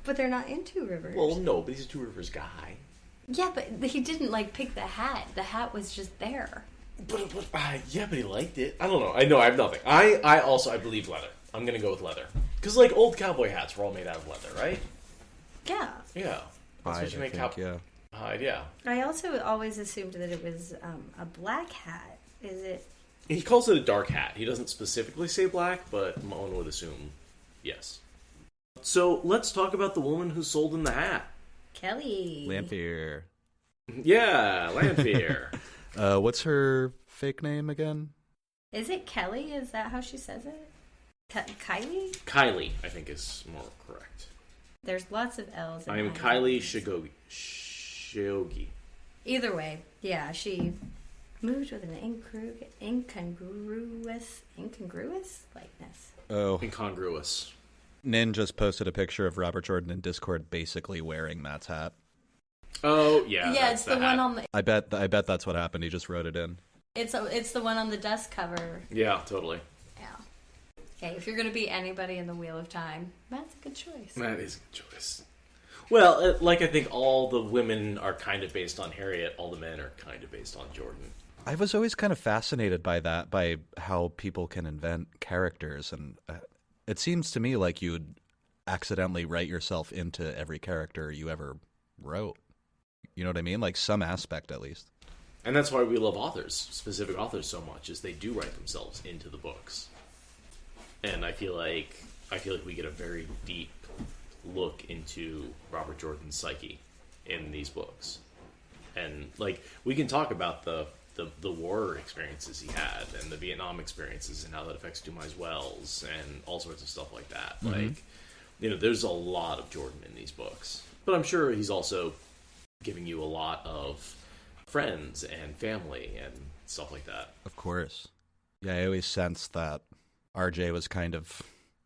But they're not in Two Rivers. Well, no, but he's a Two Rivers guy. Yeah, but he didn't, pick the hat. The hat was just there. But he liked it. I don't know. I have nothing. I believe leather. I'm going to go with leather. Because, old cowboy hats were all made out of leather, right? Yeah. Yeah. That's what you make cowboy. Yeah. I also always assumed that it was a black hat. Is it? He calls it a dark hat. He doesn't specifically say black, but Moen would assume yes. So let's talk about the woman who sold him the hat. Kelly. Lanfear. Yeah, Lanfear. What's her fake name again? Is it Kelly? Is that how she says it? Kylie? Kylie, I think, is more correct. There's lots of L's. I am Kylie Shogi. Either way, yeah, she moved with an incongruous likeness. Oh. Incongruous. Nin just posted a picture of Robert Jordan in Discord basically wearing Matt's hat. Oh, yeah. Yeah, it's the one on the... I bet that's what happened. He just wrote it in. It's the one on the desk cover. Yeah, totally. Yeah. Okay, if you're going to be anybody in the Wheel of Time, Matt's a good choice. That is a good choice. Well, I think all the women are kind of based on Harriet, all the men are kind of based on Jordan. I was always kind of fascinated by that, by how people can invent characters, and it seems to me like you would accidentally write yourself into every character you ever wrote. You know what I mean? Like some aspect, at least. And that's why we love authors, specific authors, so much, is they do write themselves into the books. And I feel like we get a very deep look into Robert Jordan's psyche in these books. And, like, we can talk about the war experiences he had and the Vietnam experiences and how that affects Dumai's Wells and all sorts of stuff like that. Mm-hmm. Like, you know, there's a lot of Jordan in these books. But I'm sure he's also giving you a lot of friends and family and stuff like that. Of course. Yeah, I always sensed that RJ was kind of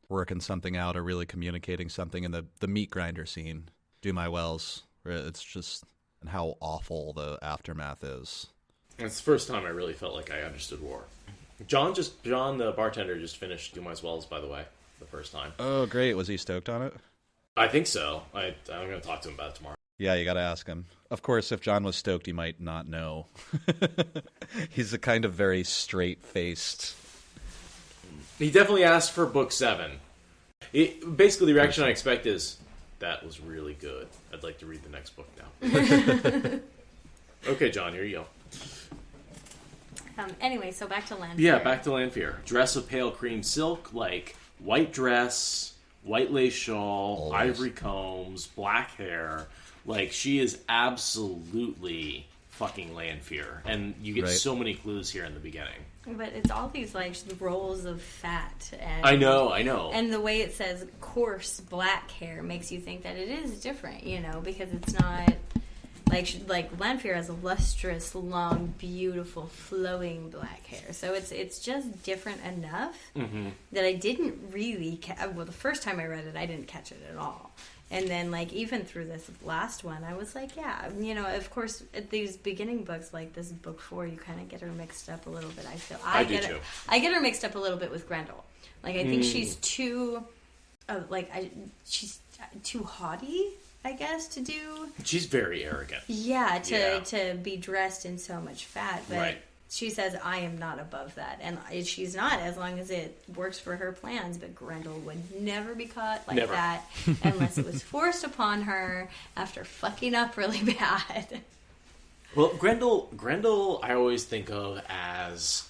working something out or really communicating something in the meat grinder scene. Dumai Wells, where it's just, and how awful the aftermath is. It's the first time I really felt like I understood war. John, the bartender, just finished Dumai's Wells, by the way, the first time. Oh, great. Was he stoked on it? I think so. I'm going to talk to him about it tomorrow. Yeah, you got to ask him. Of course, if John was stoked, he might not know. He's a kind of very straight-faced... He definitely asked for book 7. Basically, the reaction I expect is, that was really good. I'd like to read the next book now. Okay, John, here you go. Anyway, so back to Lanfear. Yeah, back to Lanfear. Dress of pale cream silk, like white dress, white lace shawl, Always. ivory combs, black hair. Like, she is absolutely fucking Lanfear. And you get so many clues here in the beginning. But it's all these, like, rolls of fat. And, I know. And the way it says coarse black hair makes you think that it is different, you know, because it's not... Like Lanfear has a lustrous, long, beautiful, flowing black hair. So it's just different enough that I didn't really... well, the first time I read it, I didn't catch it at all. And then, like, even through this last one, I was like, yeah, you know, of course, at these beginning books, like this book 4, you kind of get her mixed up a little bit. I get her mixed up a little bit with Grendel. Like, I think she's too... she's too haughty, I guess, to do... She's very arrogant. Yeah, to be dressed in so much fat. But she says, I am not above that. And she's not, as long as it works for her plans. But Grendel would never be caught like that unless it was forced upon her after fucking up really bad. Well, Grendel I always think of as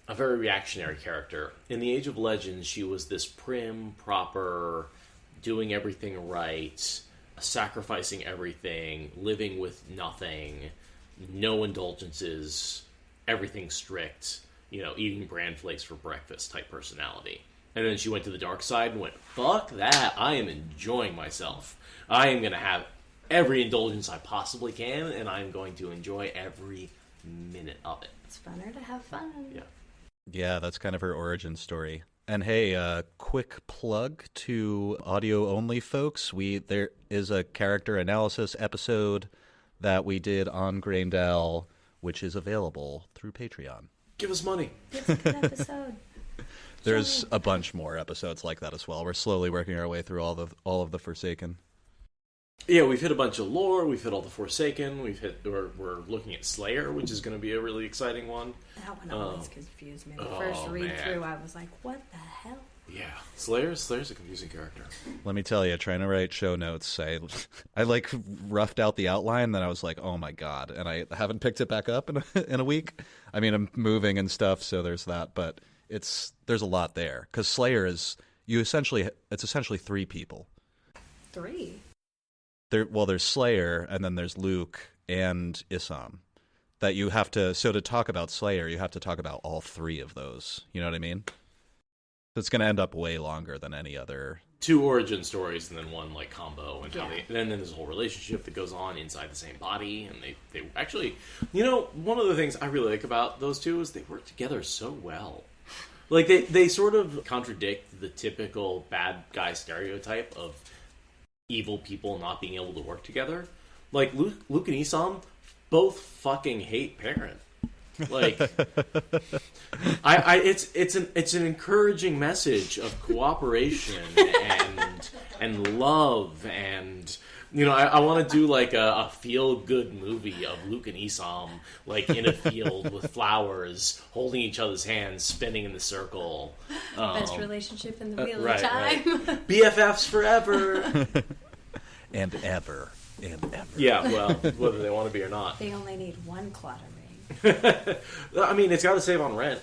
a very reactionary character. In the Age of Legends, she was this prim, proper, doing everything right... sacrificing everything, living with nothing, no indulgences, everything strict, you know, eating bran flakes for breakfast type personality. And then she went to the dark side and went, fuck that, I am enjoying myself. I am going to have every indulgence I possibly can, and I'm going to enjoy every minute of it. It's funner to have fun. Yeah, that's kind of her origin story. And hey, quick plug to audio-only folks. There is a character analysis episode that we did on Graendal, which is available through Patreon. Give us money. It's a good episode. There's a bunch more episodes like that as well. We're slowly working our way through all of the Forsaken. Yeah, we've hit a bunch of lore. We've hit all the Forsaken. We're looking at Slayer, which is going to be a really exciting one. That one always confused me. The first read through, I was like, "What the hell?" Yeah, Slayer's a confusing character. Let me tell you, trying to write show notes, I like roughed out the outline. Then I was like, "Oh my god!" And I haven't picked it back up in a week. I mean, I'm moving and stuff, so there's that. But there's a lot there because Slayer is it's essentially 3 people. 3. There's Slayer, and then there's Luke and Isam. That you have to... So to talk about Slayer, you have to talk about all 3 of those. You know what I mean? It's going to end up way longer than any other... 2 origin stories, and then 1, like, combo. And then there's a whole relationship that goes on inside the same body. And they actually... You know, one of the things I really like about those 2 is they work together so well. Like, they sort of contradict the typical bad guy stereotype of... evil people not being able to work together. Like, Luke and Isam both fucking hate Perrin. Like, it's an encouraging message of cooperation and love, and you know, I want to do like a feel good movie of Luke and Isam like in a field with flowers, holding each other's hands, spinning in the circle. Best relationship in the Wheel of Time. Right. BFFs forever. And ever. And ever. Yeah, well, whether they want to be or not. They only need 1 Claudia ring. I mean, it's got to save on rent.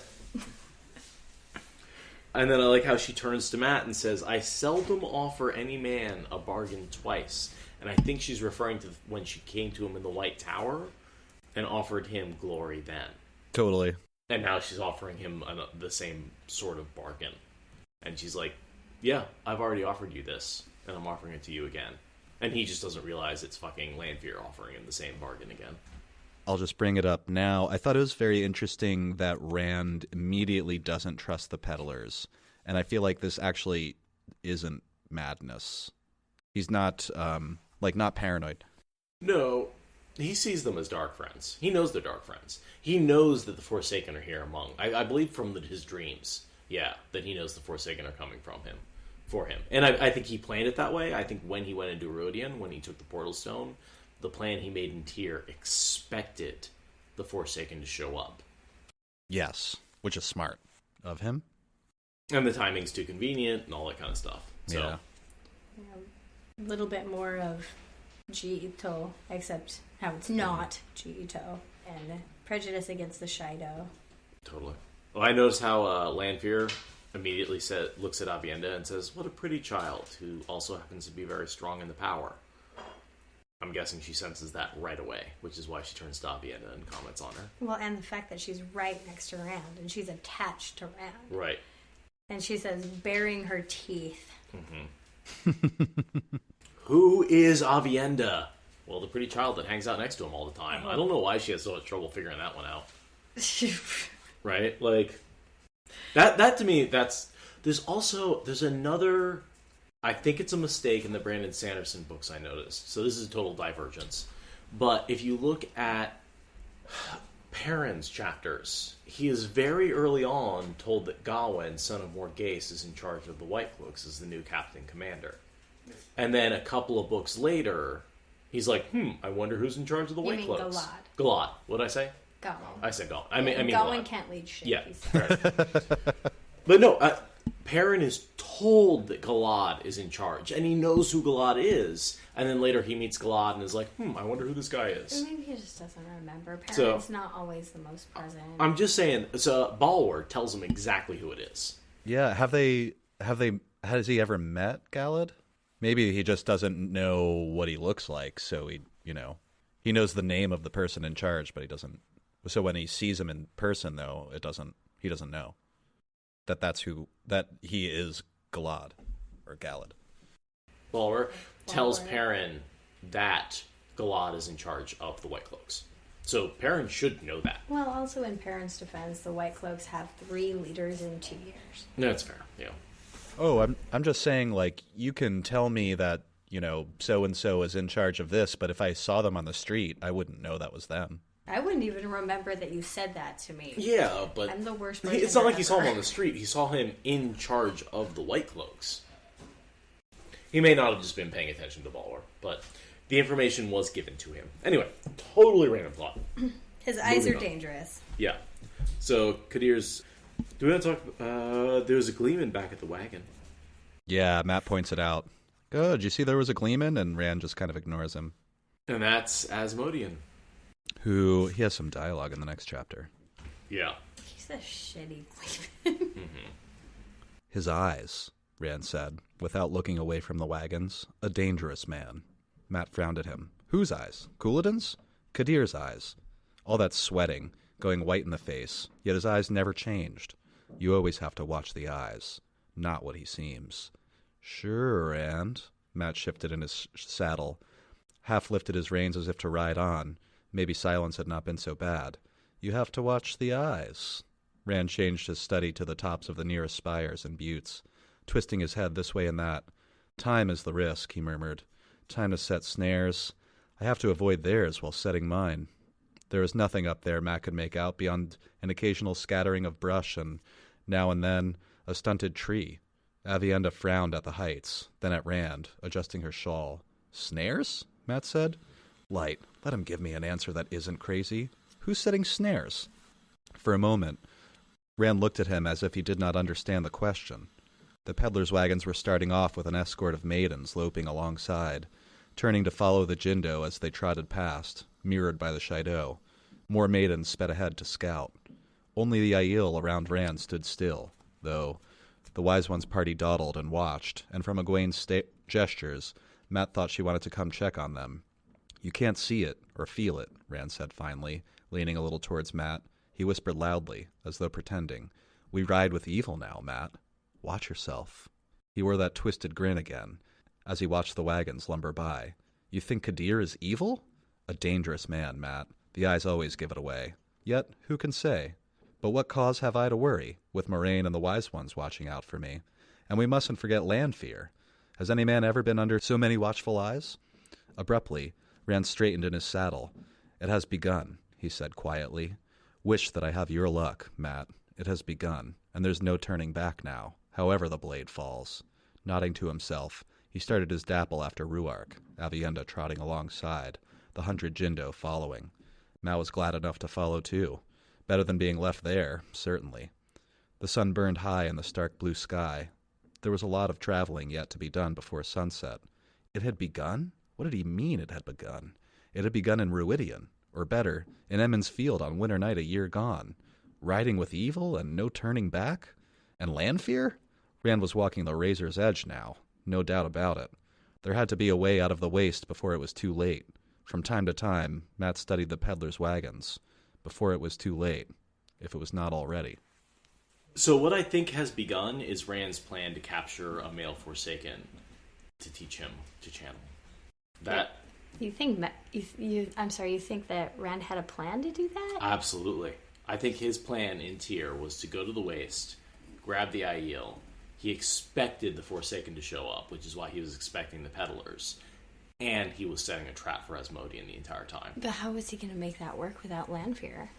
And then I like how she turns to Matt and says, I seldom offer any man a bargain twice. And I think she's referring to when she came to him in the White Tower, and offered him glory then. Totally. And now she's offering him the same sort of bargain. And she's like, yeah, I've already offered you this, and I'm offering it to you again. And he just doesn't realize it's fucking Lanfear offering him the same bargain again. I'll just bring it up now. I thought it was very interesting that Rand immediately doesn't trust the peddlers. And I feel like this actually isn't madness. He's not, not paranoid. No, he sees them as Darkfriends. He knows they're Darkfriends. He knows that the Forsaken are here among... I believe from his dreams, that he knows the Forsaken are coming for him. And I think he planned it that way. I think when he went into Rodian, when he took the Portal Stone, the plan he made in Tyr expected the Forsaken to show up. Yes, which is smart of him. And the timing's too convenient and all that kind of stuff. So. Yeah. A little bit more of Jiito, except how it's not Jiito, and prejudice against the Shaido. Totally. Well, I noticed how Lanfear immediately looks at Aviendha and says, what a pretty child, who also happens to be very strong in the power. I'm guessing she senses that right away, which is why she turns to Aviendha and comments on her. Well, and the fact that she's right next to Rand, and she's attached to Rand. Right. And she says, baring her teeth. Mm-hmm. Who is Aviendha? Well, the pretty child that hangs out next to him all the time. I don't know why she has so much trouble figuring that one out. Right? Like, that to me, there's another... I think it's a mistake in the Brandon Sanderson books I noticed. So this is a total divergence. But if you look at Perrin's chapters, he is very early on told that Gawain, son of Morghese, is in charge of the White Cloaks as the new captain commander. And then a couple of books later, he's like, I wonder who's in charge of the White Cloaks. Galad. What did I say? Gawain. I said Gawain. I mean Gawain Galad. can't lead shit. Yeah. But no, Perrin is told that Galad is in charge, and he knows who Galad is. And then later he meets Galad and is like, I wonder who this guy is. Or maybe he just doesn't remember. Perrin's not always the most present. I'm just saying, so Balor tells him exactly who it is. Yeah, has he ever met Galad? Maybe he just doesn't know what he looks like, so he knows the name of the person in charge, but he doesn't. So when he sees him in person, though, he doesn't know that he is Galad or Galad. Balor tells Perrin that Galad is in charge of the White Cloaks. So Perrin should know that. Well, also in Perrin's defense, the White Cloaks have 3 leaders in 2 years. No, that's fair, yeah. Oh, I'm just saying, like, you can tell me that, so-and-so is in charge of this, but if I saw them on the street, I wouldn't know that was them. I wouldn't even remember that you said that to me. Yeah, but... I'm the worst person it's not like ever. he saw him on the street. He saw him in charge of the White Cloaks. He may not have just been paying attention to Balor, but the information was given to him. Anyway, totally random thought. His eyes are dangerous. Yeah. So, Kadir's... Do we want to talk... there was a gleeman back at the wagon. Yeah, Matt points it out. Good, did you see there was a gleeman? And Rand just kind of ignores him. And that's Asmodean. Who, he has some dialogue in the next chapter. Yeah. He's a shitty gleeman. His eyes, Rand said, without looking away from the wagons. A dangerous man. Matt frowned at him. Whose eyes? Couladin's? Kadir's eyes. All that sweating, going white in the face, yet his eyes never changed. You always have to watch the eyes, not what he seems. Sure, Rand. Matt shifted in his saddle, half lifted his reins as if to ride on. Maybe silence had not been so bad. You have to watch the eyes. Rand changed his study to the tops of the nearest spires and buttes, twisting his head this way and that. Time is the risk, he murmured. Time to set snares. I have to avoid theirs while setting mine. There was nothing up there Matt could make out beyond an occasional scattering of brush and, now and then, a stunted tree. Aviendha frowned at the heights, then at Rand, adjusting her shawl. Snares? Matt said. Light, let him give me an answer that isn't crazy. Who's setting snares? For a moment, Rand looked at him as if he did not understand the question. The peddlers' wagons were starting off with an escort of maidens loping alongside, turning to follow the Jindo as they trotted past, mirrored by the Shaido. More maidens sped ahead to scout. Only the Aiel around Rand stood still, though the Wise Ones party dawdled and watched, and from Egwene's gestures, Matt thought she wanted to come check on them. You can't see it or feel it, Rand said finally, leaning a little towards Matt. He whispered loudly, as though pretending. We ride with evil now, Matt. Watch yourself. He wore that twisted grin again, as he watched the wagons lumber by. You think Kadir is evil? A dangerous man, Matt. The eyes always give it away. Yet, who can say? But what cause have I to worry, with Moraine and the Wise Ones watching out for me? And we mustn't forget Lanfear. Has any man ever been under so many watchful eyes? Abruptly, Rand straightened in his saddle. It has begun, he said quietly. Wish that I have your luck, Matt. It has begun, and there's no turning back now, however the blade falls. Nodding to himself, he started his dapple after Ruark, Aviendha trotting alongside, the 100 Jindo following. Matt was glad enough to follow too. Better than being left there, certainly. The sun burned high in the stark blue sky. There was a lot of traveling yet to be done before sunset. It had begun? What did he mean it had begun? It had begun in Ruidian, or better, in Emond's Field on winter night a year gone. Riding with evil and no turning back? And Lanfear? Rand was walking the razor's edge now, no doubt about it. There had to be a way out of the waste before it was too late. From time to time, Matt studied the peddlers' wagons. Before it was too late, if it was not already. So what I think has begun is Rand's plan to capture a male Forsaken to teach him to channel. That... You think you think that Rand had a plan to do that? Absolutely. I think his plan in Tyr was to go to the waste, grab the Aiel. He expected the Forsaken to show up, which is why he was expecting the peddlers. And he was setting a trap for Asmodean the entire time. But how was he going to make that work without Lanfear?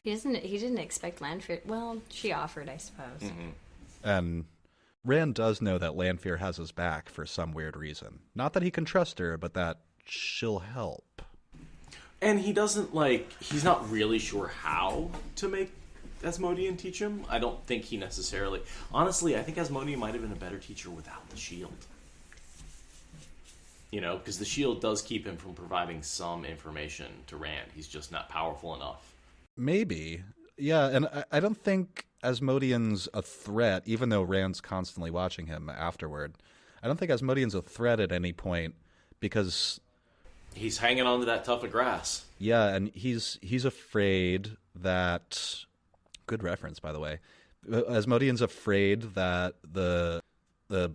He didn't expect Lanfear. Well, she offered, I suppose. Mm-hmm. And Rand does know that Lanfear has his back for some weird reason. Not that he can trust her, but that she'll help. And he doesn't, he's not really sure how to make Asmodean teach him. I don't think he necessarily... Honestly, I think Asmodean might have been a better teacher without the shield. Because the shield does keep him from providing some information to Rand. He's just not powerful enough. Maybe. Yeah, and I don't think Asmodean's a threat, even though Rand's constantly watching him afterward. I don't think Asmodean's a threat at any point, because... He's hanging on to that tuft of grass. Yeah, and he's afraid that... Good reference, by the way. Asmodean's afraid that the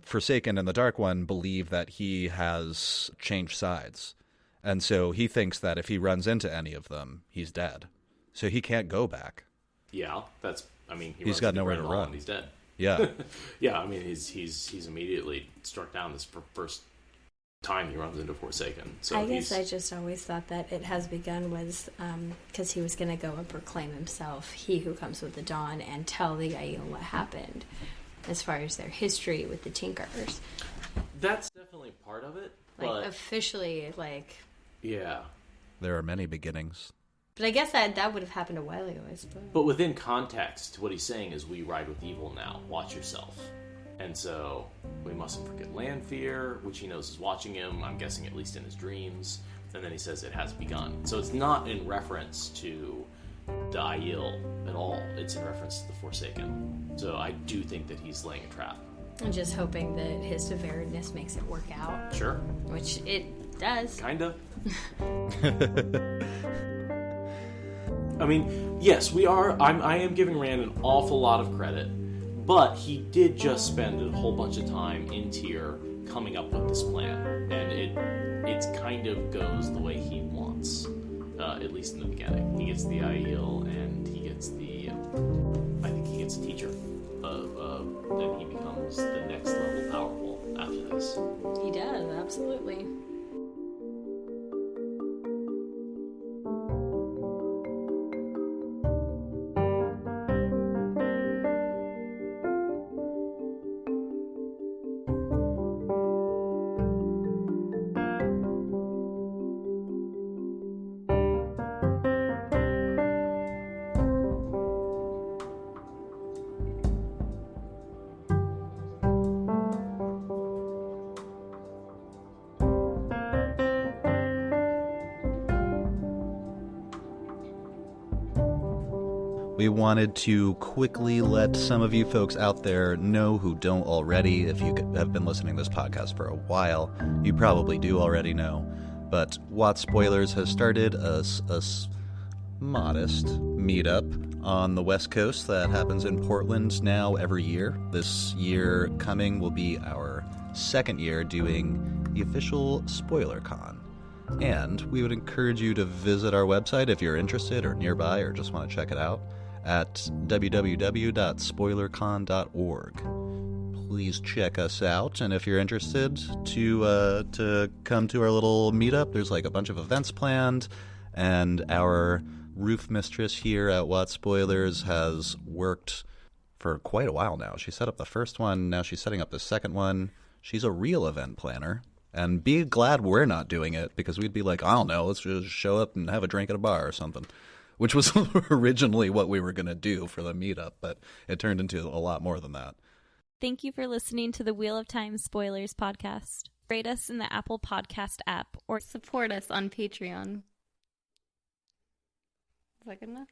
Forsaken and the Dark One believe that he has changed sides. And so he thinks that if he runs into any of them, he's dead. So he can't go back. Yeah, he's got nowhere to run. And he's dead. Yeah. Yeah, he's immediately struck down this first time he runs into Forsaken. So I guess I just always thought that it has begun was because he was going to go and proclaim himself, he who comes with the dawn, and tell the Aiel what happened as far as their history with the Tinkers. That's definitely part of it. Officially, Yeah. There are many beginnings. But I guess that would have happened a while ago, I suppose. But within context, what he's saying is, we ride with evil now. Watch yourself. And so we mustn't forget Lanfear, which he knows is watching him, I'm guessing at least in his dreams. And then he says it has begun. So it's not in reference to the Aiel at all. It's in reference to the Forsaken. So I do think that he's laying a trap. I'm just hoping that his severiness makes it work out. Sure. Which it does. Kinda. Yes, we are. I am giving Rand an awful lot of credit. But he did just spend a whole bunch of time in Tyr coming up with this plan. And it kind of goes the way he wants. At least in the beginning. He gets the Aiel, and he gets I think he gets a teacher. And he becomes the next level powerful after this. He does, absolutely. We wanted to quickly let some of you folks out there know who don't already. If you have been listening to this podcast for a while, you probably do already know. But Watt Spoilers has started a modest meetup on the West Coast that happens in Portland now every year. This year coming will be our second year doing the official Spoiler Con. And we would encourage you to visit our website if you're interested or nearby or just want to check it out at www.spoilercon.org. Please check us out, and if you're interested to come to our little meetup, there's like a bunch of events planned, and our roof mistress here at Watt Spoilers has worked for quite a while now. She set up the first one, now she's setting up the second one. She's a real event planner, and be glad we're not doing it, because we'd be like, I don't know, let's just show up and have a drink at a bar or something, which was originally what we were going to do for the meetup, but it turned into a lot more than that. Thank you for listening to the Wheel of Time Spoilers podcast. Rate us in the Apple Podcast app or support us on Patreon. Is that good enough?